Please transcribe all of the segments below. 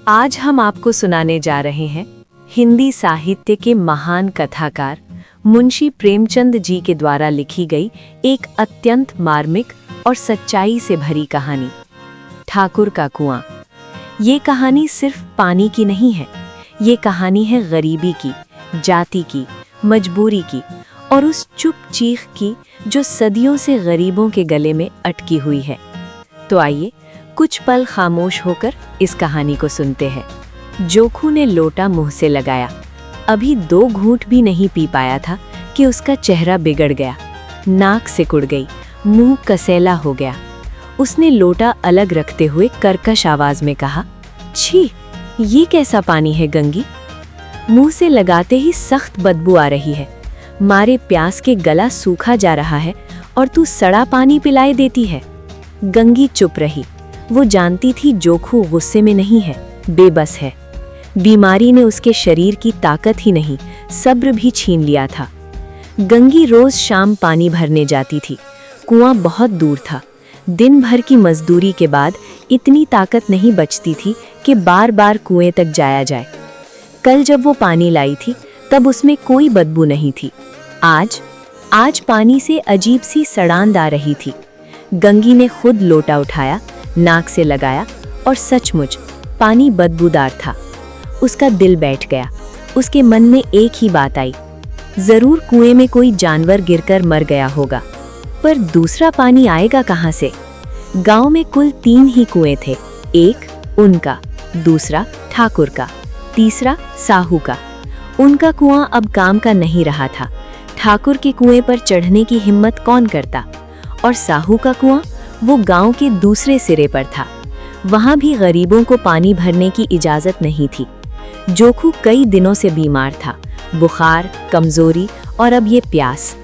आज हम आपको सुनाने जा रहे हैं हिंदी साहित्य के महान कथाकार मुंशी प्रेमचंद जी के द्वारा लिखी गई एक अत्यंत मार्मिक और सच्चाई से भरी कहानी ठाकुर का कुआं। ये कहानी सिर्फ पानी की नहीं है, ये कहानी है गरीबी की, जाति की, मजबूरी की और उस चुप चीख की जो सदियों से गरीबों के गले में अटकी हुई है। तो आइए कुछ पल खामोश होकर इस कहानी को सुनते हैं। जोखू ने लोटा मुंह से लगाया। अभी 2 घूंट भी नहीं पी पाया था कि उसका चेहरा बिगड़ गया, नाक सिकुड़ गई, मुंह कसेला हो गया। उसने लोटा अलग रखते हुए कर्कश आवाज में कहा, छी, ये कैसा पानी है गंगी? मुंह से लगाते ही सख्त बदबू आ रही है। मारे प्यास के गला सूखा जा रहा है और तू सड़ा पानी पिलाए देती है। गंगी चुप रही। वो जानती थी जोखू गुस्से में नहीं है, बेबस है। बीमारी ने उसके शरीर की ताकत ही नहीं, सब्र भी छीन लिया था। गंगी रोज शाम पानी भरने जाती थी। कुआं बहुत दूर था। दिन भर की मजदूरी के बाद इतनी ताकत नहीं बचती थी कि बार बार कुएं तक जाया जाए। कल जब वो पानी लाई थी तब उसमें कोई बदबू नहीं थी। आज पानी से अजीब सी सड़ांध आ रही थी। गंगी ने खुद लोटा उठाया, नाक से लगाया और सचमुच पानी बदबूदार था। उसका दिल बैठ गया। उसके मन में एक ही बात आई, जरूर कुएं में कोई जानवर गिरकर मर गया होगा, पर दूसरा पानी आएगा कहां से? गांव में कुल 3 ही कुएं थे, एक उनका, दूसरा ठाकुर का, तीसरा साहू का। उनका कुआं अब काम का नहीं रहा था। ठाकुर के कुएं पर चढ़ने की हिम्मत कौन करता? और साहू का कुआं वो गांव के दूसरे सिरे पर था। वहां भी गरीबों को पानी भरने की इजाजत नहीं थी। जोखू कई दिनों से बीमार था, बुखार, कमजोरी और अब ये प्यास।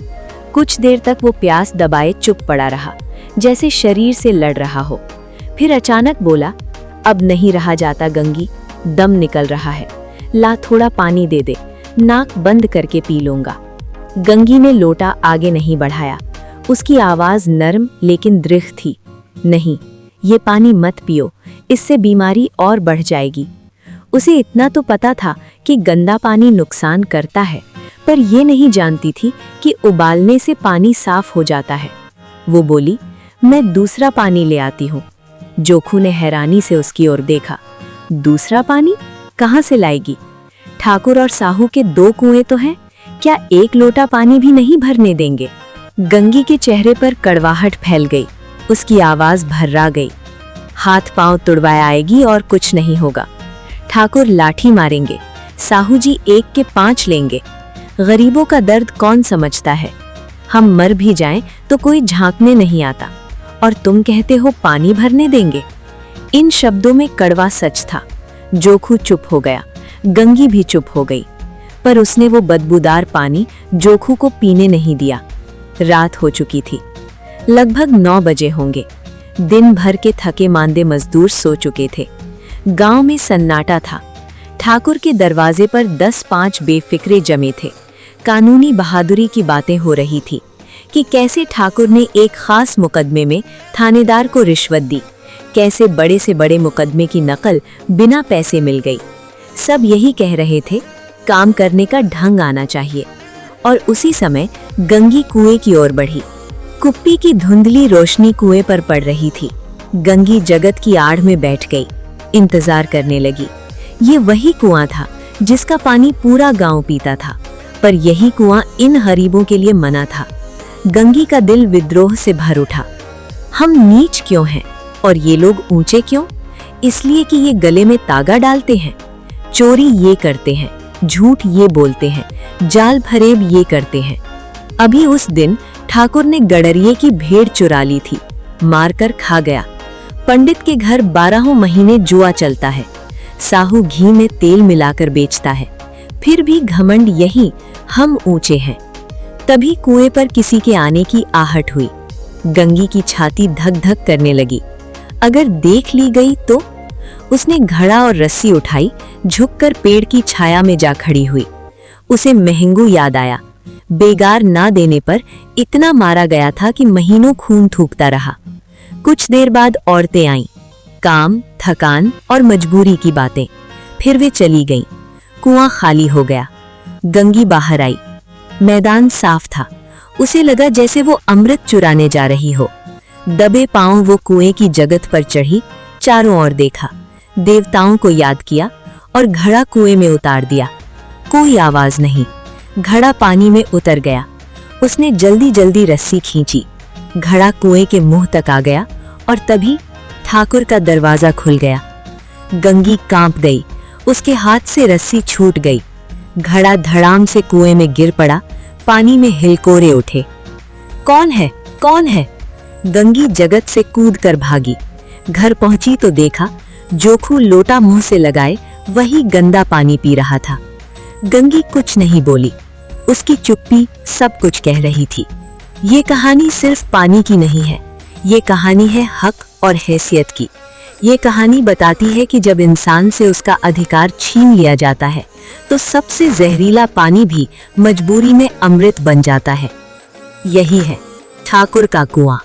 कुछ देर तक वो प्यास दबाए चुप पड़ा रहा, जैसे शरीर से लड़ रहा हो। फिर अचानक बोला, अब नहीं रहा जाता गंगी, दम निकल रहा है, ला थोड़ा पानी दे दे, नाक बंद करके पी लूंगा। गंगी ने लोटा आगे नहीं बढ़ाया। उसकी आवाज नरम लेकिन दृढ़ थी, नहीं, ये पानी मत पियो, इससे बीमारी और बढ़ जाएगी। उसे इतना तो पता था कि गंदा पानी नुकसान करता है, पर ये नहीं जानती थी कि उबालने से पानी साफ हो जाता है। वो बोली, मैं दूसरा पानी ले आती हूँ। जोखू ने हैरानी से उसकी ओर देखा। दूसरा पानी कहाँ से लाएगी? ठाकुर और साहू के 2 कुएं तो हैं, क्या 1 लोटा पानी भी नहीं भरने देंगे? गंगी के चेहरे पर कड़वाहट फैल गई। उसकी आवाज भर्रा गई। हाथ पांव तुड़वाया आएगी और कुछ नहीं होगा। ठाकुर लाठी मारेंगे, साहू जी 1 के 5 लेंगे। गरीबों का दर्द कौन समझता है? हम मर भी जाएं तो कोई झांकने नहीं आता, और तुम कहते हो पानी भरने देंगे? इन शब्दों में कड़वा सच था। जोखू चुप हो गया, गंगी भी चुप हो गई, पर उसने वो बदबूदार पानी जोखू को पीने नहीं दिया। रात हो चुकी थी, लगभग 9 बजे होंगे। दिन भर के थके मांदे मजदूर सो चुके थे। गांव में सन्नाटा था। ठाकुर के दरवाजे पर 10-5 बेफिक्रे जमे थे। कानूनी बहादुरी की बातें हो रही थी कि कैसे ठाकुर ने एक खास मुकदमे में थानेदार को रिश्वत दी, कैसे बड़े से बड़े मुकदमे की नकल बिना पैसे मिल गई। सब यही कह रहे थे, काम करने का ढंग आना चाहिए। और उसी समय गंगी कुएं की ओर बढ़ी। कुप्पी की धुंधली रोशनी कुएं पर पड़ रही थी। गंगी जगत की आड़ में बैठ गई, इंतजार करने लगी। ये वही कुआं था जिसका पानी पूरा गांव पीता था, पर यही कुआं इन गरीबों के लिए मना था। गंगी का दिल विद्रोह से भर उठा। हम नीच क्यों हैं और ये लोग ऊंचे क्यों? इसलिए कि ये गले में तागा डालते हैं, चोरी ये करते हैं, झूठ ये बोलते हैं, जाल फरेब ये करते हैं। अभी उस दिन ठाकुर ने गडरिये की भेड़ चुरा ली थी, मारकर खा गया। पंडित के घर 12 महीने जुआ चलता है। साहू घी में तेल मिलाकर बेचता है। फिर भी घमंड यही, हम ऊंचे हैं। तभी कुएं पर किसी के आने की आहट हुई। गंगी की छाती धक धक करने लगी। अगर देख ली गई तो? उसने घड़ा और रस्सी उठाई, झुककर पेड़ की छाया में जा खड़ी हुई। उसे महंगू याद आया। बेगार ना देने पर इतना मारा गया था कि महीनों खून थूकता रहा। कुछ देर बाद औरतें आईं। काम, थकान और मजबूरी की बातें। फिर वे चली गईं। कुआं खाली हो गया। गंगी बाहर आई। मैदान साफ था। उसे लगा जैसे वो अमृत चुराने जा रही हो। दबे पांव वो कुएं की जगत पर चढ़ी, चारों ओर देखा, देवताओं को याद किया और घड़ा कुएं में उतार दिया। कोई आवाज नहीं। घड़ा पानी में उतर गया। उसने जल्दी जल्दी रस्सी खींची। घड़ा कुएं के मुंह तक आ गया और तभी ठाकुर का दरवाजा खुल गया। गंगी कांप गई। उसके हाथ से रस्सी छूट गई। घड़ा धड़ाम से कुएं में गिर पड़ा। पानी में हिलकोरे उठे। कौन है? कौन है? गंगी जगत से कूद कर भागी। घर पहुंची तो देखा जोखू लोटा मुंह से लगाए वही गंदा पानी पी रहा था। गंगी कुछ नहीं बोली। उसकी चुप्पी सब कुछ कह रही थी। ये कहानी सिर्फ पानी की नहीं है, ये कहानी है हक और हैसियत की। ये कहानी बताती है कि जब इंसान से उसका अधिकार छीन लिया जाता है तो सबसे जहरीला पानी भी मजबूरी में अमृत बन जाता है। यही है ठाकुर का कुआं।